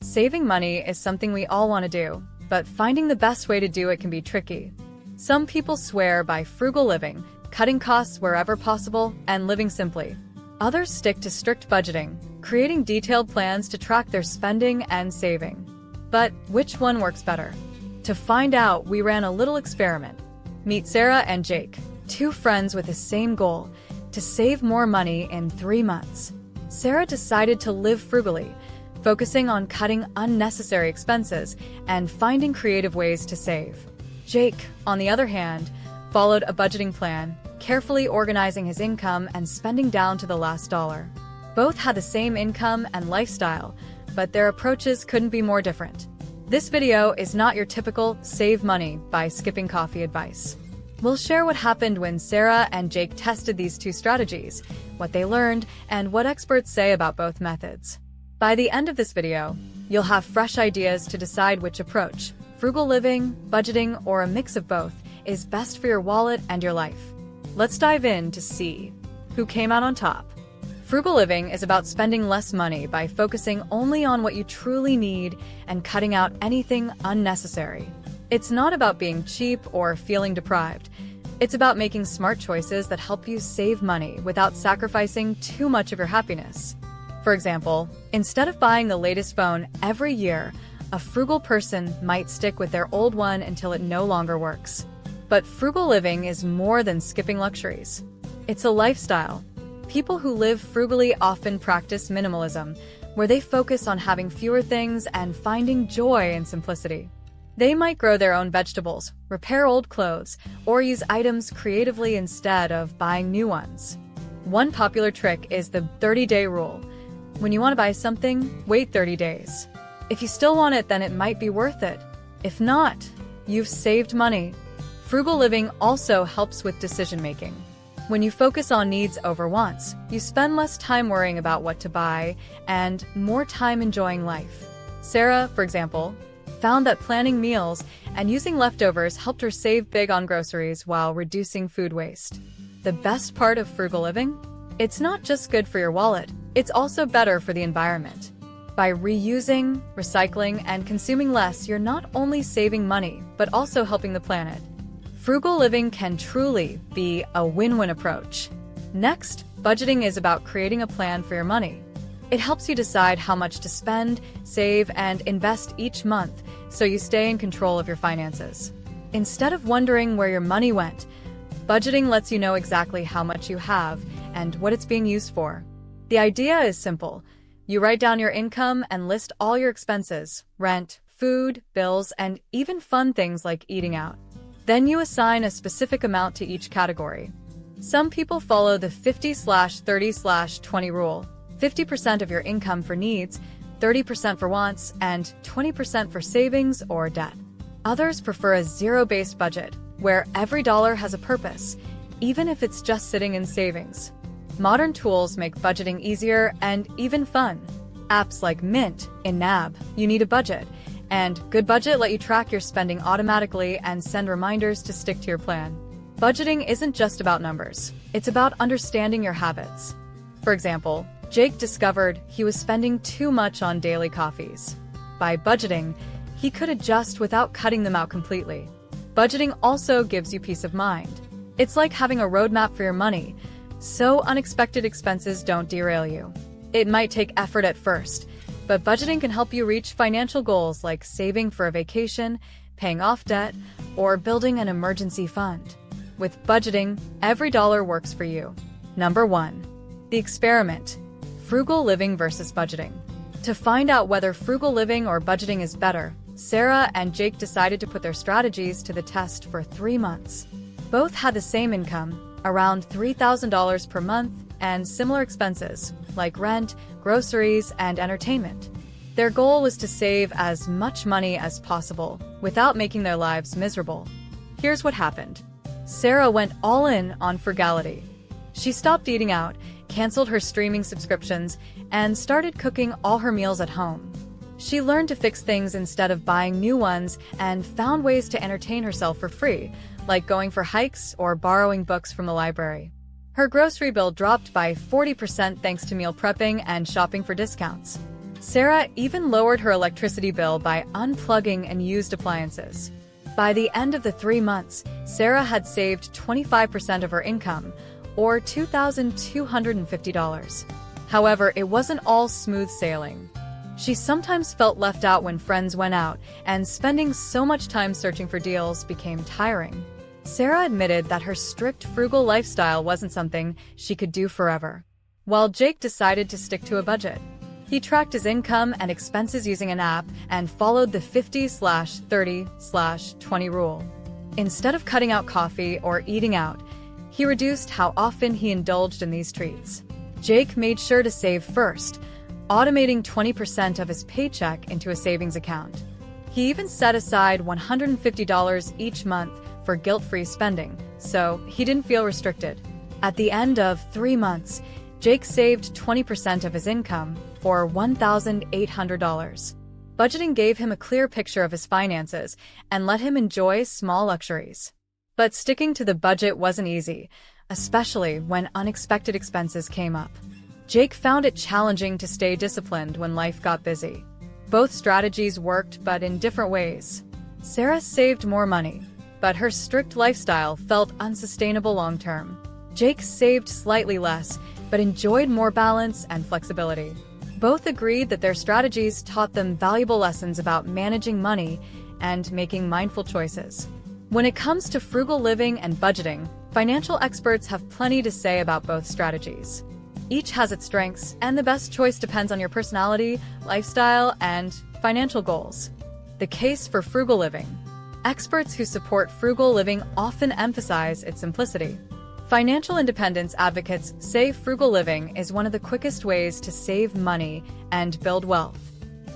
Saving money is something we all want to do, but finding the best way to do it can be tricky. Some people swear by frugal living, cutting costs wherever possible, and living simply. Others stick to strict budgeting, creating detailed plans to track their spending and saving. But which one works better? To find out, we ran a little experiment. Meet Sarah and Jake, two friends with the same goal: to save more money in 3 months. Sarah decided to live frugally, focusing on cutting unnecessary expenses and finding creative ways to save. Jake, on the other hand, followed a budgeting plan, carefully organizing his income and spending down to the last dollar. Both had the same income and lifestyle, but their approaches couldn't be more different. This video is not your typical save money by skipping coffee advice. We'll share what happened when Sarah and Jake tested these two strategies, what they learned, and what experts say about both methods. By the end of this video, you'll have fresh ideas to decide which approach, frugal living, budgeting, or a mix of both, is best for your wallet and your life. Let's dive in to see who came out on top. Frugal living is about spending less money by focusing only on what you truly need and cutting out anything unnecessary. It's not about being cheap or feeling deprived. It's about making smart choices that help you save money without sacrificing too much of your happiness. For example, instead of buying the latest phone every year, a frugal person might stick with their old one until it no longer works. But frugal living is more than skipping luxuries. It's a lifestyle. People who live frugally often practice minimalism, where they focus on having fewer things and finding joy in simplicity. They might grow their own vegetables, repair old clothes, or use items creatively instead of buying new ones. One popular trick is the 30-day rule. When you want to buy something, wait 30 days. If you still want it, then it might be worth it. If not, you've saved money. Frugal living also helps with decision-making. When you focus on needs over wants, you spend less time worrying about what to buy and more time enjoying life. Sarah, for example, found that planning meals and using leftovers helped her save big on groceries while reducing food waste. The best part of frugal living? It's not just good for your wallet, it's also better for the environment. By reusing, recycling, and consuming less, you're not only saving money, but also helping the planet. Frugal living can truly be a win-win approach. Next, budgeting is about creating a plan for your money. It helps you decide how much to spend, save, and invest each month so you stay in control of your finances. Instead of wondering where your money went, budgeting lets you know exactly how much you have and what it's being used for. The idea is simple. You write down your income and list all your expenses: rent, food, bills, and even fun things like eating out. Then you assign a specific amount to each category. Some people follow the 50/30/20 rule: 50% of your income for needs, 30% for wants, and 20% for savings or debt. Others prefer a zero-based budget, where every dollar has a purpose, even if it's just sitting in savings. Modern tools make budgeting easier and even fun. Apps like Mint in NAB, you need a budget, and Good Budget let you track your spending automatically and send reminders to stick to your plan. Budgeting isn't just about numbers. It's about understanding your habits. For example, Jake discovered he was spending too much on daily coffees. By budgeting, he could adjust without cutting them out completely. Budgeting also gives you peace of mind. It's like having a roadmap for your money, so unexpected expenses don't derail you. It might take effort at first, but budgeting can help you reach financial goals like saving for a vacation, paying off debt, or building an emergency fund. With budgeting, every dollar works for you. Number 1. The experiment: frugal living versus budgeting. To find out whether frugal living or budgeting is better, Sarah and Jake decided to put their strategies to the test for 3 months. Both had the same income, around $3,000 per month, and similar expenses, like rent, groceries, and entertainment. Their goal was to save as much money as possible, without making their lives miserable. Here's what happened. Sarah went all in on frugality. She stopped eating out, canceled her streaming subscriptions, and started cooking all her meals at home. She learned to fix things instead of buying new ones and found ways to entertain herself for free, like going for hikes or borrowing books from the library. Her grocery bill dropped by 40% thanks to meal prepping and shopping for discounts. Sarah even lowered her electricity bill by unplugging and used appliances. By the end of the 3 months, Sarah had saved 25% of her income, or $2,250. However, it wasn't all smooth sailing. She sometimes felt left out when friends went out, and spending so much time searching for deals became tiring. Sarah admitted that her strict frugal lifestyle wasn't something she could do forever. While Jake decided to stick to a budget. He tracked his income and expenses using an app and followed the 50/30/20 rule. Instead of cutting out coffee or eating out, he reduced how often he indulged in these treats. Jake made sure to save first, automating 20% of his paycheck into a savings account. He even set aside $150 each month for guilt-free spending, so he didn't feel restricted. At the end of 3 months, Jake saved 20% of his income, or $1,800. Budgeting gave him a clear picture of his finances and let him enjoy small luxuries. But sticking to the budget wasn't easy, especially when unexpected expenses came up. Jake found it challenging to stay disciplined when life got busy. Both strategies worked, but in different ways. Sarah saved more money, but her strict lifestyle felt unsustainable long-term. Jake saved slightly less, but enjoyed more balance and flexibility. Both agreed that their strategies taught them valuable lessons about managing money and making mindful choices. When it comes to frugal living and budgeting, financial experts have plenty to say about both strategies. Each has its strengths, and the best choice depends on your personality, lifestyle, and financial goals. The case for frugal living. Experts who support frugal living often emphasize its simplicity. Financial independence advocates say frugal living is one of the quickest ways to save money and build wealth.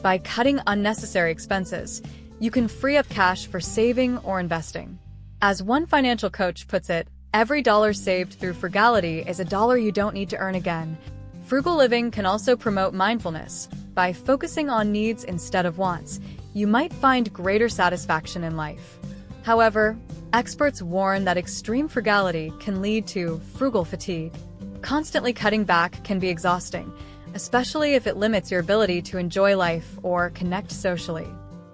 By cutting unnecessary expenses, you can free up cash for saving or investing. As one financial coach puts it, every dollar saved through frugality is a dollar you don't need to earn again. Frugal living can also promote mindfulness. By focusing on needs instead of wants, you might find greater satisfaction in life. However, experts warn that extreme frugality can lead to frugal fatigue. Constantly cutting back can be exhausting, especially if it limits your ability to enjoy life or connect socially.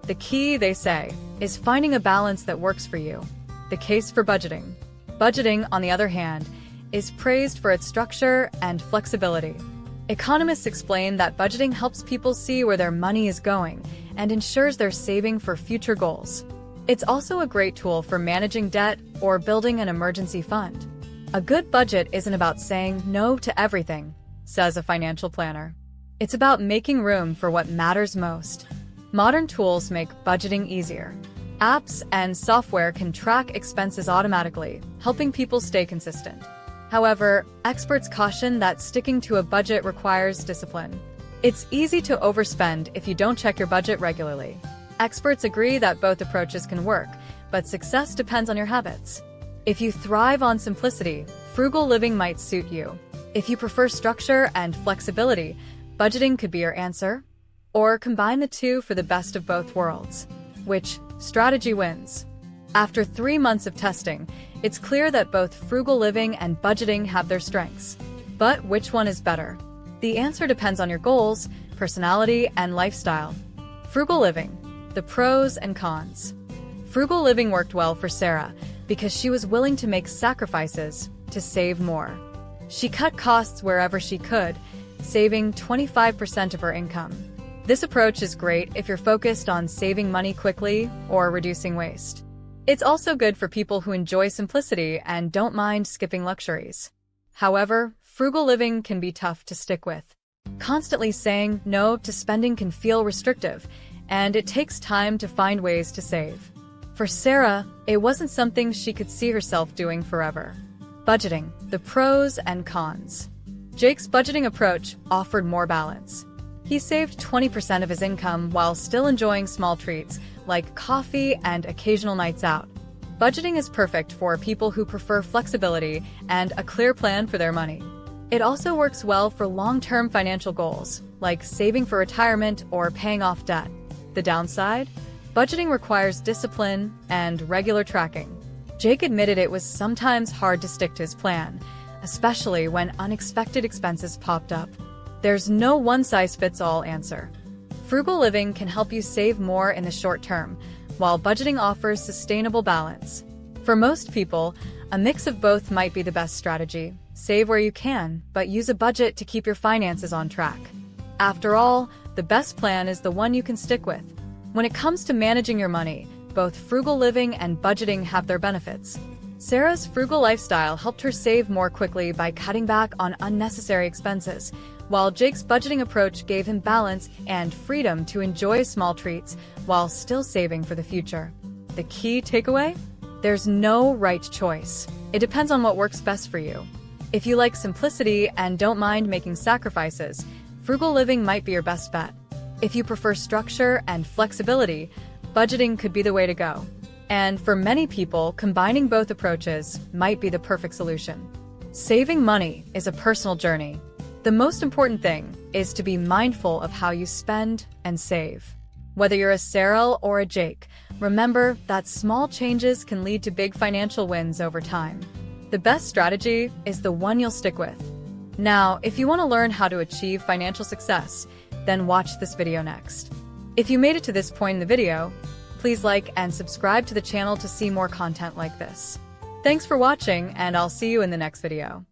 The key, they say, is finding a balance that works for you. The case for budgeting. Budgeting, on the other hand, is praised for its structure and flexibility. Economists explain that budgeting helps people see where their money is going and ensures they're saving for future goals. It's also a great tool for managing debt or building an emergency fund. A good budget isn't about saying no to everything, says a financial planner. It's about making room for what matters most. Modern tools make budgeting easier. Apps and software can track expenses automatically, helping people stay consistent. However, experts caution that sticking to a budget requires discipline. It's easy to overspend if you don't check your budget regularly. Experts agree that both approaches can work, but success depends on your habits. If you thrive on simplicity, frugal living might suit you. If you prefer structure and flexibility, budgeting could be your answer. Or combine the two for the best of both worlds. Which strategy wins? After 3 months of testing, it's clear that both frugal living and budgeting have their strengths. But which one is better? The answer depends on your goals, personality, and lifestyle. Frugal living. The pros and cons. Frugal living worked well for Sarah because she was willing to make sacrifices to save more. She cut costs wherever she could, saving 25% of her income. This approach is great if you're focused on saving money quickly or reducing waste. It's also good for people who enjoy simplicity and don't mind skipping luxuries. However, frugal living can be tough to stick with. Constantly saying no to spending can feel restrictive, and it takes time to find ways to save. For Sarah, it wasn't something she could see herself doing forever. Budgeting, the pros and cons. Jake's budgeting approach offered more balance. He saved 20% of his income while still enjoying small treats like coffee and occasional nights out. Budgeting is perfect for people who prefer flexibility and a clear plan for their money. It also works well for long-term financial goals, like saving for retirement or paying off debt. The downside? Budgeting requires discipline and regular tracking. Jake admitted it was sometimes hard to stick to his plan, especially when unexpected expenses popped up. There's no one-size-fits-all answer. Frugal living can help you save more in the short term, while budgeting offers sustainable balance. For most people, a mix of both might be the best strategy. Save where you can, but use a budget to keep your finances on track. After all, the best plan is the one you can stick with. When it comes to managing your money, both frugal living and budgeting have their benefits. Sarah's frugal lifestyle helped her save more quickly by cutting back on unnecessary expenses, while Jake's budgeting approach gave him balance and freedom to enjoy small treats while still saving for the future. The key takeaway? There's no right choice. It depends on what works best for you. If you like simplicity and don't mind making sacrifices, frugal living might be your best bet. If you prefer structure and flexibility, budgeting could be the way to go. And for many people, combining both approaches might be the perfect solution. Saving money is a personal journey. The most important thing is to be mindful of how you spend and save. Whether you're a Sarah or a Jake, remember that small changes can lead to big financial wins over time. The best strategy is the one you'll stick with. Now, if you want to learn how to achieve financial success, then watch this video next. If you made it to this point in the video, please like and subscribe to the channel to see more content like this. Thanks for watching, and I'll see you in the next video.